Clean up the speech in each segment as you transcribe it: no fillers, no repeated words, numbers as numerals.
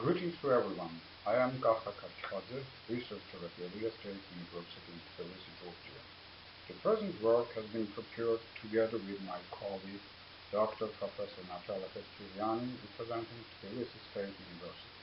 Greetings to everyone. I am Kakha Karchkhadze, researcher at the Elias State University in Tbilisi, Georgia. The present work has been prepared together with my colleague, Dr. Professor Natalia Karchkhadze, representing Tbilisi State University.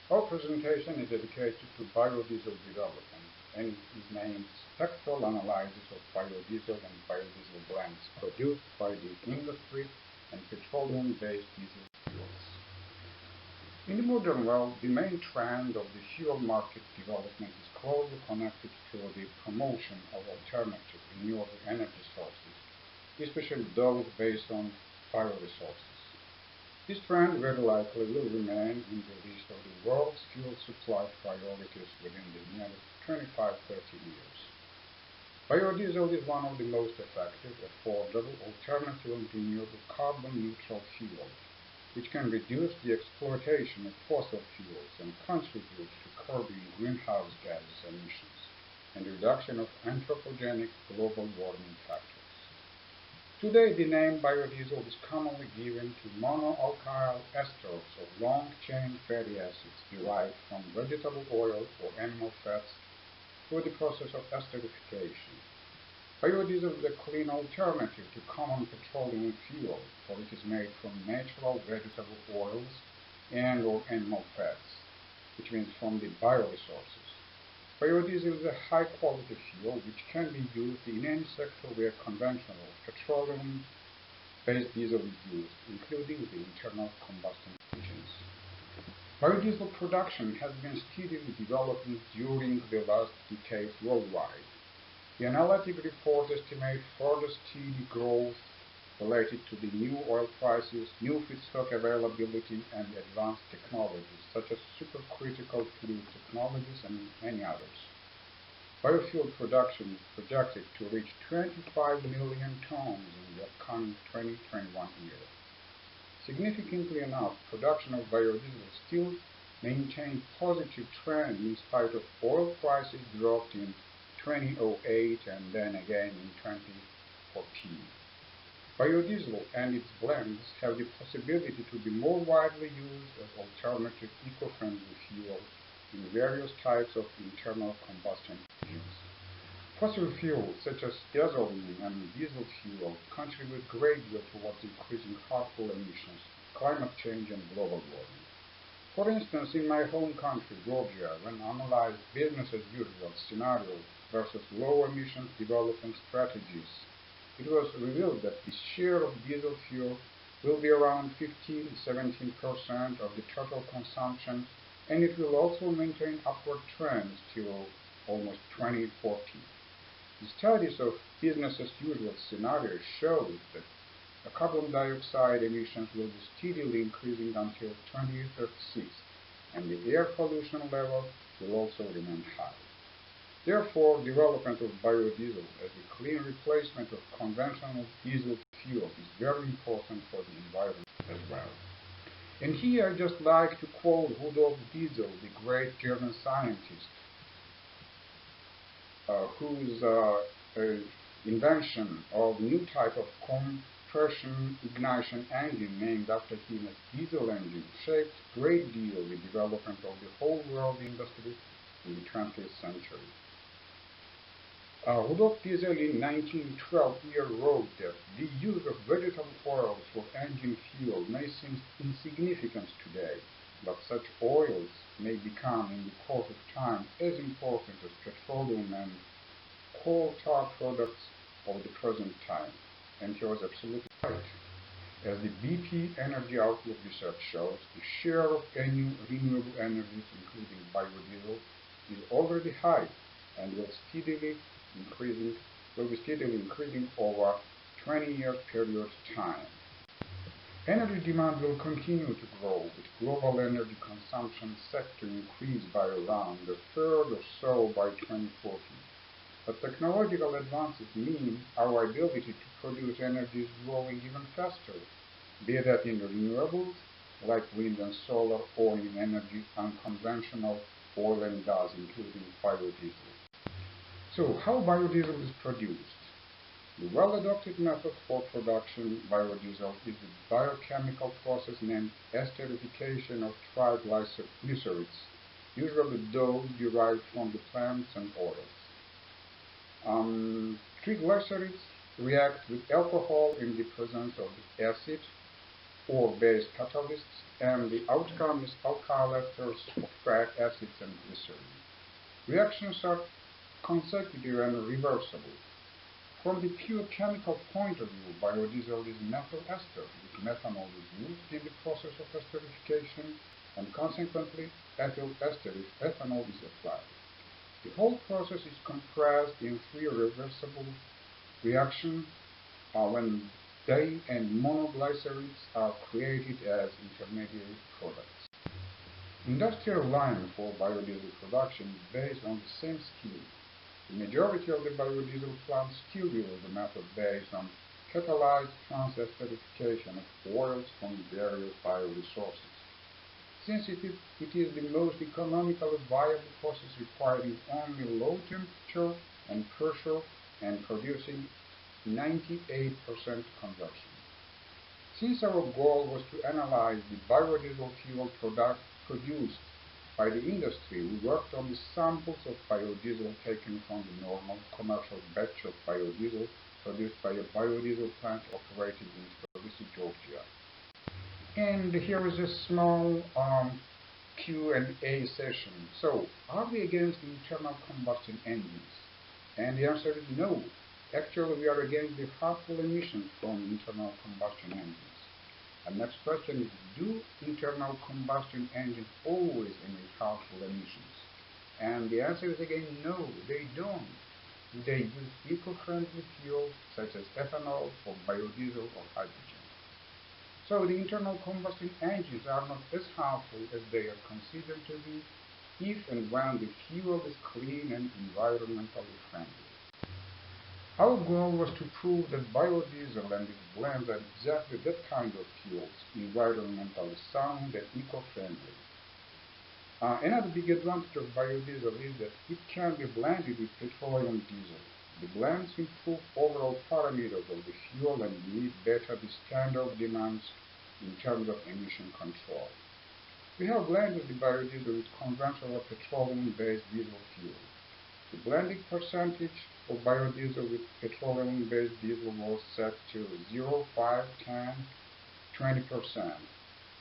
Our presentation is dedicated to biodiesel development and is named Spectral Analysis of Biodiesel and Biodiesel Blends produced by the industry and petroleum-based diesel fuels. In the modern world, the main trend of the fuel market development is closely connected to the promotion of alternative renewable energy sources, especially those based on bioresources. This trend very likely will remain in the list of the world's fuel supply priorities within the next 25-30 years. Biodiesel is one of the most effective, affordable, alternative and renewable carbon-neutral fuels, which can reduce the exploitation of fossil fuels and contribute to curbing greenhouse gas emissions and reduction of anthropogenic global warming factors. Today, the name biodiesel is commonly given to monoalkyl esters of long-chain fatty acids derived from vegetable oil or animal fats through the process of esterification. Biodiesel is a clean alternative to common petroleum fuel, for it is made from natural vegetable oils and or animal fats, which means from the bioresources. Biodiesel is a high-quality fuel which can be used in any sector where conventional petroleum-based diesel is used, including the internal combustion engines. Biodiesel production has been steadily developing during the last decades worldwide. The analytic report estimates further steady growth related to the new oil prices, new feedstock availability, and advanced technologies such as supercritical fluid technologies and many others. Biofuel production is projected to reach 25 million tons in the upcoming 2021 year. Significantly enough, production of biodiesel still maintains positive trend in spite of oil prices dropped in 2008 and then again in 2014. Biodiesel and its blends have the possibility to be more widely used as alternative eco-friendly fuels in various types of internal combustion engines. Fossil fuels such as gasoline and diesel fuel contribute a great deal towards increasing harmful emissions, climate change, and global warming. For instance, in my home country, Georgia, when analyzed business-as-usual scenarios versus low-emissions development strategies, it was revealed that the share of diesel fuel will be around 15–17% of the total consumption, and it will also maintain upward trends till almost 2040. The studies of business-as-usual scenarios show that the carbon dioxide emissions will be steadily increasing until 2036, and the air pollution level will also remain high. Therefore, development of biodiesel as a clean replacement of conventional diesel fuel is very important for the environment as well. And here I'd just like to quote Rudolf Diesel, the great German scientist, whose invention of new type of compression ignition engine named after him as diesel engine shaped a great deal the development of the whole world industry in the 20th century. Rudolf Diesel in 1912 wrote that the use of vegetable oils for engine fuel may seem insignificant today, but such oils may become in the course of time as important as petroleum and coal tar products of the present time. And he was absolutely right. As the BP Energy Outlook research shows, the share of any renewable energies, including biodiesel, is already high and will be steadily increasing over 20-year period time. Energy demand will continue to grow, with global energy consumption set to increase by around a third or so by 2040. But technological advances mean our ability to produce energy is growing even faster, be that in renewables like wind and solar, or in energy unconventional oil and gas, including biodiesel. So, how biodiesel is produced? The well-adopted method for production biodiesel is the biochemical process named esterification of triglycerides, usually those derived from the plants and oils. Triglycerides react with alcohol in the presence of the acid or base catalysts, and the outcome is alkyl esters of fat acids and glycerin. Reactions are consecutive and reversible. From the pure chemical point of view, biodiesel is methyl ester, which methanol is used in the process of esterification, and consequently ethyl ester if ethanol is applied. The whole process is compressed in three reversible reactions when di- and monoglycerides are created as intermediate products. Industrial line for biodiesel production is based on the same scheme. The majority of the biodiesel plants still use the method based on catalyzed trans-esterification of oils from various bioresources. Since it is the most economically viable process requiring only low temperature and pressure and producing 98% conversion. Since our goal was to analyze the biodiesel fuel product produced by the industry, we worked on the samples of biodiesel taken from the normal commercial batch of biodiesel produced by a biodiesel plant operating in Tbilisi, Georgia. And here is a small Q&A session. So, are we against internal combustion engines? And the answer is no. Actually, we are against the harmful emissions from internal combustion engines. And next question is, do internal combustion engines always emit harmful emissions? And the answer is again no, they don't. They use eco-friendly fuels such as ethanol or biodiesel or hydrogen. So the internal combustion engines are not as harmful as they are considered to be if and when the fuel is clean and environmentally friendly. Our goal was to prove that biodiesel and its blends are exactly that kind of fuels, environmentally sound and eco-friendly. Another big advantage of biodiesel is that it can be blended with petroleum diesel. The blends improve overall parameters of the fuel and meet better the standard demands in terms of emission control. We have blended the biodiesel with conventional petroleum-based diesel fuel. The blending percentage of biodiesel with petroleum-based diesel was set to 0, 5, 10, 20%,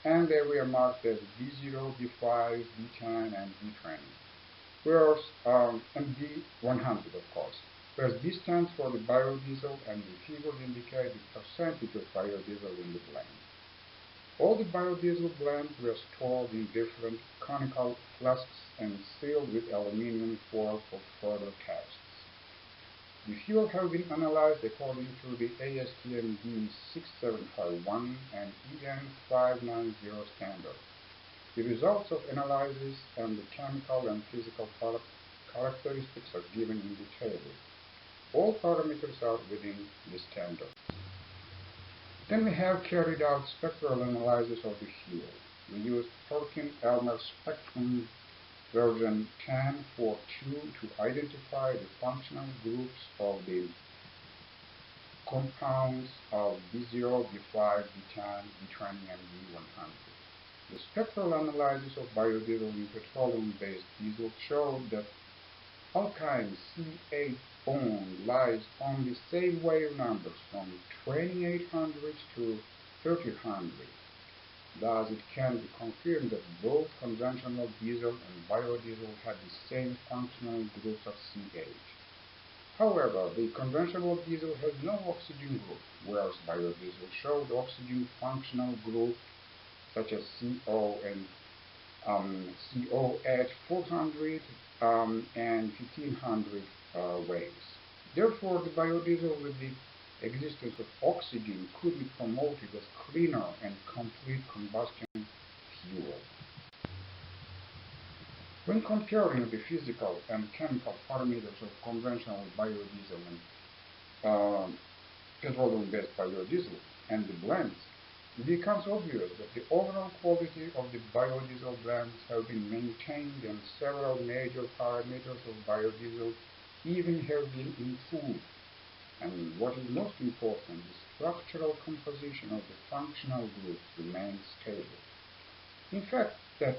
and they were marked as B0, B5, B10, and B20, whereas, and B100 of course, whereas B stands for the biodiesel and the figures indicate the percentage of biodiesel in the blend. All the biodiesel blends were stored in different conical flasks and sealed with aluminum foil for further tests. The fuel has been analyzed according to the ASTM B6751 and EN590 standards. The results of analysis and the chemical and physical characteristics are given in the table. All parameters are within the standard. Then we have carried out spectral analysis of the fuel. We used Perkin-Elmer Spectrum version 10.4.2 to identify the functional groups of the compounds of B0, B5, B10, B20, and B100. The spectral analysis of biodiesel in petroleum-based diesel showed that alkyne C8 bond lies on the same wave numbers from 2800 to 3000. Thus, it can be confirmed that both conventional diesel and biodiesel have the same functional groups of C8. However, the conventional diesel has no oxygen group, whereas biodiesel showed oxygen functional groups such as CO and CO at 400 and 1500 waves. Therefore, the biodiesel with the existence of oxygen could be promoted as cleaner and complete combustion fuel. When comparing the physical and chemical parameters of conventional biodiesel and petroleum-based biodiesel and the blends, it becomes obvious that the overall quality of the biodiesel blends have been maintained and several major parameters of biodiesel even have been improved. And what is most important, the structural composition of the functional groups remains stable. In fact, the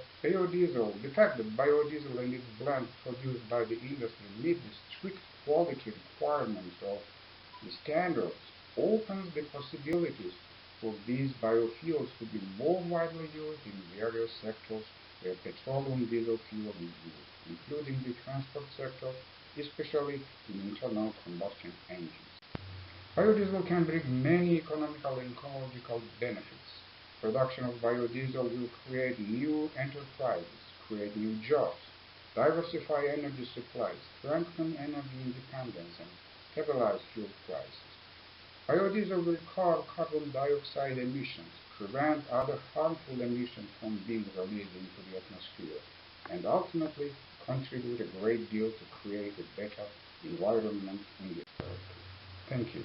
fact that biodiesel and its blends produced by the industry meet the strict quality requirements of the standards opens the possibilities for these biofuels to be more widely used in various sectors where petroleum diesel fuel is used, including the transport sector, especially in internal combustion engines. Biodiesel can bring many economical and ecological benefits. Production of biodiesel will create new enterprises, create new jobs, diversify energy supplies, strengthen energy independence, and stabilize fuel prices. Biodiesel will curb carbon dioxide emissions, prevent other harmful emissions from being released into the atmosphere, and ultimately contribute a great deal to create a better environment in the earth. Thank you.